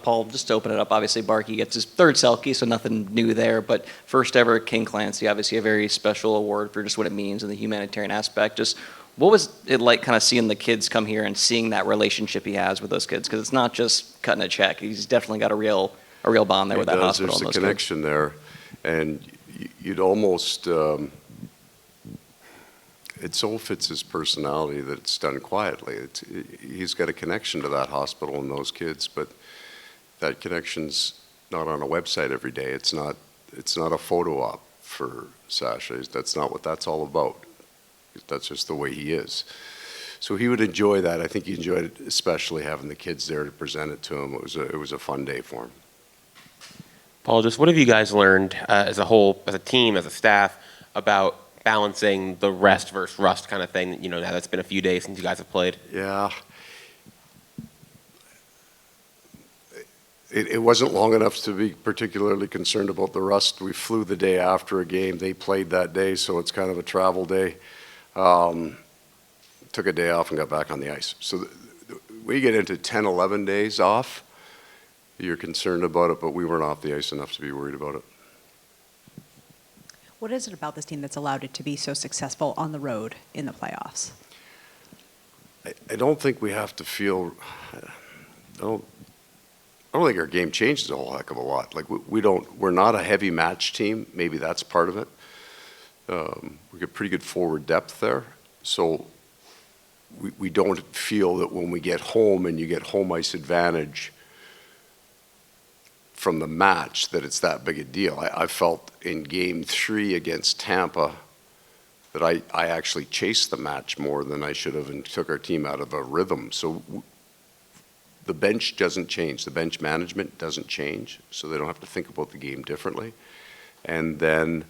Paul, just to open it up, obviously Barkey gets his third Selke, so nothing new there, but first ever King Clancy, obviously a very special award for just what it means and the humanitarian aspect. Just what was it like kind of seeing the kids come here and seeing that relationship he has with those kids? Because it's not just cutting a check. He's definitely got a real bond there with that hospital. There's a connection there, and you'd almost, it so fits his personality that it's done quietly. He's got a connection to that hospital and those kids, but that connection's not on a website every day. It's not a photo op for Sasha. That's not what that's all about. That's just the way he is. So he would enjoy that. I think he enjoyed it, especially having the kids there to present it to him. It was a fun day for him. Paul, just what have you guys learned as a whole, as a team, as a staff, about balancing the rest versus rust kind of thing? Now that's been a few days since you guys have played. Yeah. It wasn't long enough to be particularly concerned about the rust. We flew the day after a game. They played that day, so it's kind of a travel day. Took a day off and got back on the ice. So we get into 10, 11 days off. You're concerned about it, but we weren't off the ice enough to be worried about it. What is it about this team that's allowed it to be so successful on the road in the playoffs? I don't think we have to feel. I don't think our game changes a whole heck of a lot. Like we're not a heavy match team. Maybe that's part of it. We get pretty good forward depth there, so we don't feel that when we get home and you get home ice advantage from the match that it's that big a deal. I felt in Game 3 against Tampa that I actually chased the match more than I should have and took our team out of a rhythm. So the bench doesn't change. The bench management doesn't change, so they don't have to think about the game differently. And then,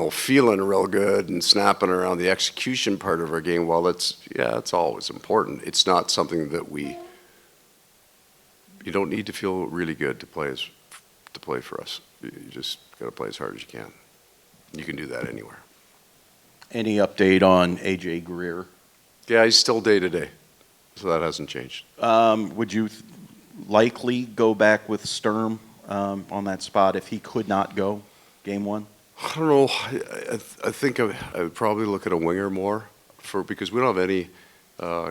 feeling real good and snapping around the execution part of our game, well, it's always important. It's not something that you don't need to feel really good to play for us. You just got to play as hard as you can. You can do that anywhere. Any update on AJ Greer? Yeah, he's still day to day. So that hasn't changed. Would you likely go back with Sturm on that spot if he could not go game 1? I don't know. I think I would probably look at a winger more because we don't have any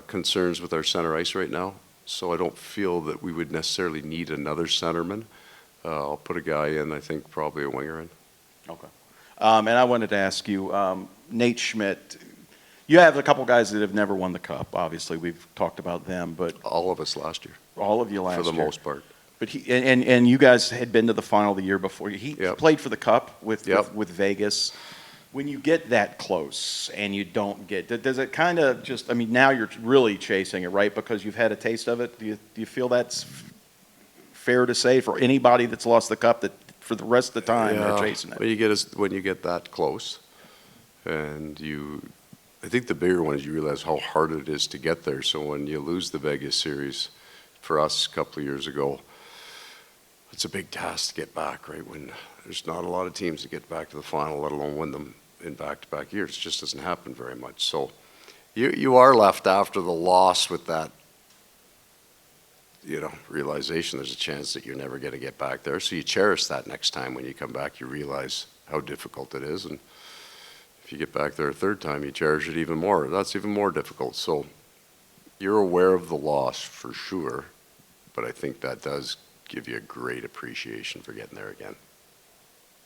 concerns with our center ice right now. So I don't feel that we would necessarily need another centerman. I'll put a guy in, I think probably a winger in. Okay. And I wanted to ask you, Nate Schmidt, you have a couple guys that have never won the Cup. Obviously, we've talked about them, but all of us last year. All of you last year. For the most part. But he and you guys had been to the final the year before. He played for the Cup with Vegas. When you get that close and you don't get, does it kind of just? I mean, now you're really chasing it, right? Because you've had a taste of it. Do you feel that's fair to say for anybody that's lost the Cup that for the rest of the time they're chasing it? When you get that close, and I think the bigger one is you realize how hard it is to get there. So when you lose the Vegas series, for us a couple of years ago, it's a big task to get back, right? When there's not a lot of teams that get back to the final, let alone win them in back-to-back years. It just doesn't happen very much. So you are left after the loss with that, realization there's a chance that you're never going to get back there. So you cherish that next time when you come back. You realize how difficult it is, and if you get back there a third time, you cherish it even more. That's even more difficult. So you're aware of the loss for sure, but I think that does give you a great appreciation for getting there again.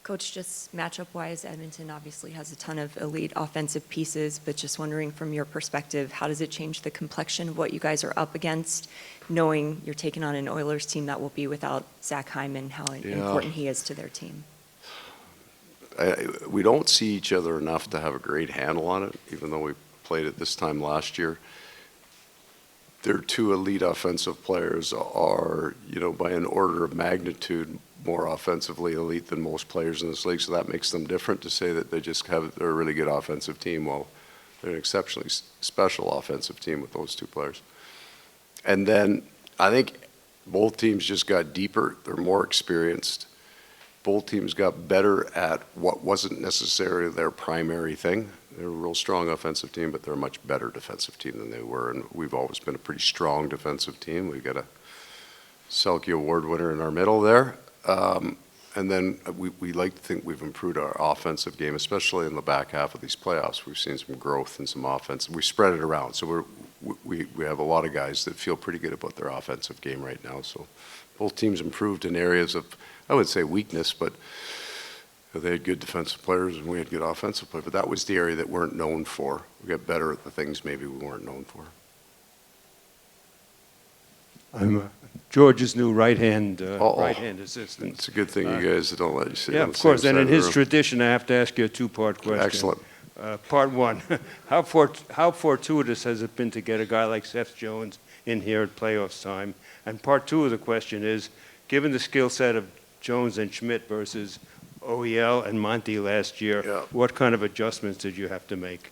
Coach, just matchup-wise, Edmonton obviously has a ton of elite offensive pieces, but just wondering from your perspective, how does it change the complexion of what you guys are up against, knowing you're taking on an Oilers team that will be without Zach Hyman, how important he is to their team? We don't see each other enough to have a great handle on it, even though we played it this time last year. Their two elite offensive players are, by an order of magnitude, more offensively elite than most players in this league, so that makes them different to say that they're a really good offensive team. Well, they're an exceptionally special offensive team with those two players. And then I think both teams just got deeper. They're more experienced. Both teams got better at what wasn't necessarily their primary thing. They're a real strong offensive team, but they're a much better defensive team than they were, and we've always been a pretty strong defensive team. We've got Selke Award winner in our middle there. And then we like to think we've improved our offensive game, especially in the back half of these playoffs. We've seen some growth and some offense. We spread it around, so we have a lot of guys that feel pretty good about their offensive game right now. So both teams improved in areas of, I would say, weakness, but they had good defensive players and we had good offensive players. But that was the area that weren't known for. We got better at the things maybe we weren't known for. I'm George's new right-hand assistant. It's a good thing you guys don't let you sit Yeah, on the of course. same And side in of the his room. tradition, I have to ask you a two-part question. Excellent. Part one, how fortuitous has it been to get a guy like Seth Jones in here at playoffs time? And part two of the question is, given the skill set of Jones and Schmidt versus OEL and Monty last year, what kind of adjustments did you have to make?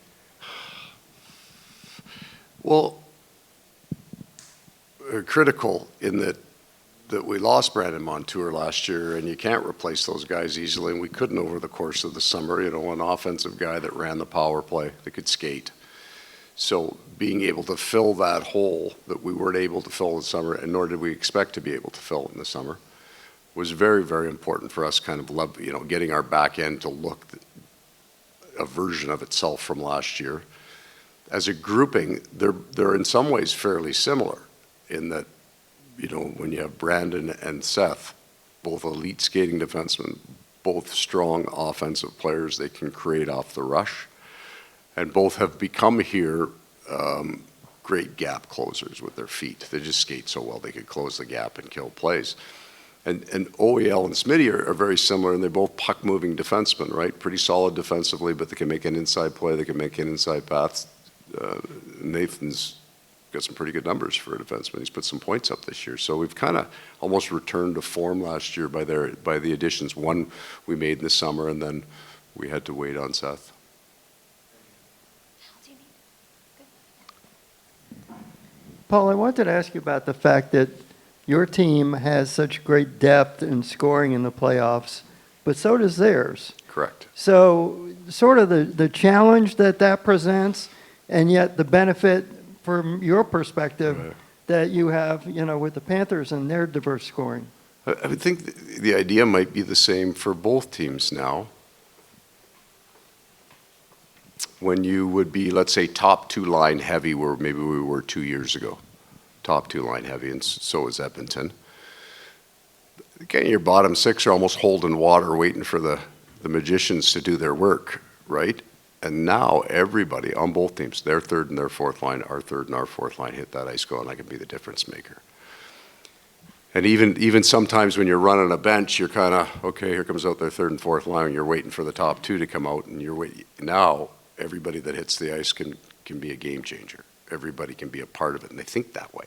Well, critical in that we lost Brandon Montour last year, and you can't replace those guys easily, and we couldn't over the course of the summer. You know, an offensive guy that ran the power play, that could skate. So being able to fill that hole that we weren't able to fill in the summer, and nor did we expect to be able to fill in the summer, was very, very important for us, kind of, you know, getting our back end to look a version of itself from last year. As a grouping, they're in some ways fairly similar in that, you know, when you have Brandon and Seth, both elite skating defensemen, both strong offensive players, they can create off the rush, and both have become here great gap closers with their feet. They just skate so well, they could close the gap and kill plays. And OEL and Smitty are very similar, and they're both puck-moving defensemen, right? Pretty solid defensively, but they can make an inside play, they can make an inside pass. Nathan's got some pretty good numbers for a defenseman. He's put some points up this year. So we've kind of almost returned to form last year by the additions. One we made in the summer, and then we had to wait on Seth. Paul, I wanted to ask you about the fact that your team has such great depth and scoring in the playoffs, but so does theirs. Correct. So sort of the challenge that presents, and yet the benefit from your perspective that you have, you know, with the Panthers and their diverse scoring. I would think the idea might be the same for both teams now. When you would be, let's say, top two line heavy, where maybe we were 2 years ago. Top two line heavy, and so is Edmonton. Again, your bottom six are almost holding water, waiting for the magicians to do their work, right? And now everybody on both teams, their third and their fourth line, our third and our fourth line, hit that ice goal, and I can be the difference maker. And even sometimes when you're running a bench, you're kind of, okay, here comes out their third and fourth line, and you're waiting for the top two to come out, and you're waiting. Now everybody that hits the ice can be a game changer. Everybody can be a part of it, and they think that way.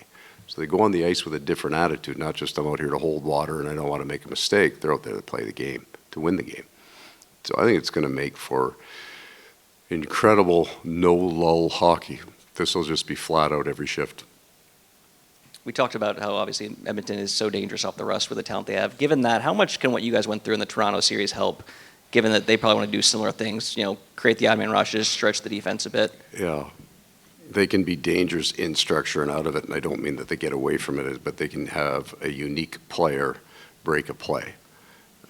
So they go on the ice with a different attitude, not just I'm out here to hold water and I don't want to make a mistake. They're out there to play the game, to win the game. So I think it's going to make for incredible no-lull hockey. This will just be flat out every shift. We talked about how obviously Edmonton is so dangerous off the rust with the talent they have. Given that, how much can what you guys went through in the Toronto series help, given that they probably want to do similar things, you know, create the odd man rushes, stretch the defense a bit? Yeah. They can be dangerous in structure and out of it, and I don't mean that they get away from it, but they can have a unique player break a play.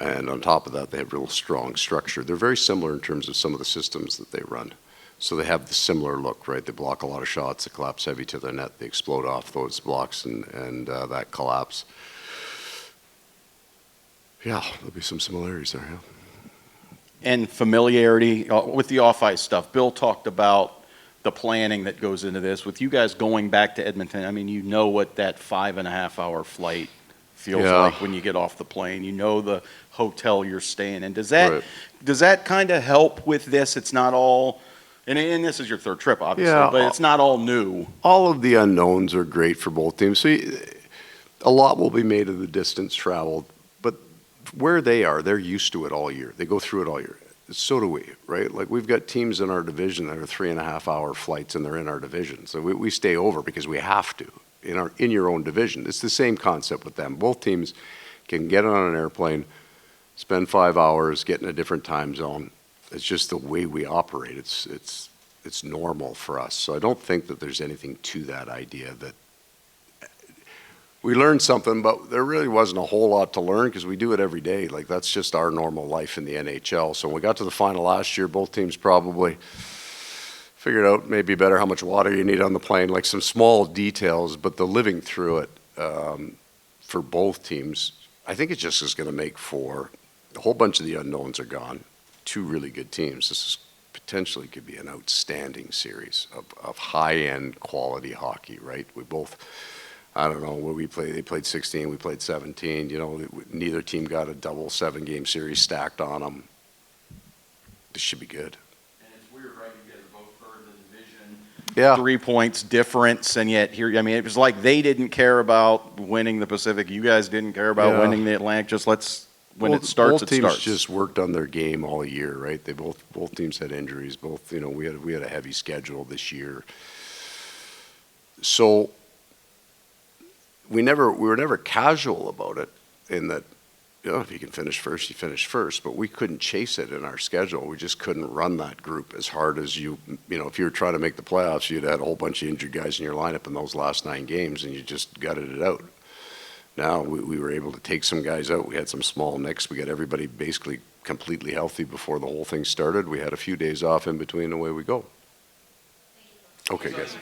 And on top of that, they have real strong structure. They're very similar in terms of some of the systems that they run. So they have the similar look, right? They block a lot of shots, they collapse heavy to the net, they explode off those blocks and that collapse. Yeah, there'll be some similarities there, yeah. And familiarity with the off-ice stuff. Bill talked about the planning that goes into this. With you guys going back to Edmonton, I mean, you know what that 5.5-hour flight feels like when you get off the plane. You know the hotel you're staying in. Does that kind of help with this? It's not all, and this is your third trip, obviously, but it's not all new. All of the unknowns are great for both teams. So a lot will be made of the distance traveled, but where they are, they're used to it all year. They go through it all year. So do we, right? Like we've got teams in our division that are 3.5-hour flights, and they're in our division. So we stay over because we have to in your own division. It's the same concept with them. Both teams can get on an airplane, spend 5 hours, get in a different time zone. It's just the way we operate. It's normal for us. So I don't think that there's anything to that idea that we learned something, but there really wasn't a whole lot to learn because we do it every day. Like, that's just our normal life in the NHL. So when we got to the final last year, both teams probably figured out maybe better how much water you need on the plane, like some small details, but the living through it for both teams, I think it just is going to make for a whole bunch of the unknowns are gone. Two really good teams. This is potentially could be an outstanding series of high-end quality hockey, right? We both, I don't know, what we played, they played 16, we played 17. You know, neither team got a double 7-game series stacked on them. This should be good. And it's weird, right? You guys are both third in the division. Yeah. 3 points difference, and yet here, I mean, it was like they didn't care about winning the Pacific. You guys didn't care about winning the Atlantic. Just when it starts, both it starts. teams just worked on their game all year, right? They both teams had injuries. Both, you know, we had a heavy schedule this year. So we were never casual about it in that, you know, if you can finish first, you finish first. But we couldn't chase it in our schedule. We just couldn't run that group as hard as you know, if you were trying to make the playoffs, you'd had a whole bunch of injured guys in your lineup in those last 9 games, and you just gutted it out. Now we were able to take some guys out. We had some small nicks. We got everybody basically completely healthy before the whole thing started. We had a few days off in between, away we go. Okay, guys.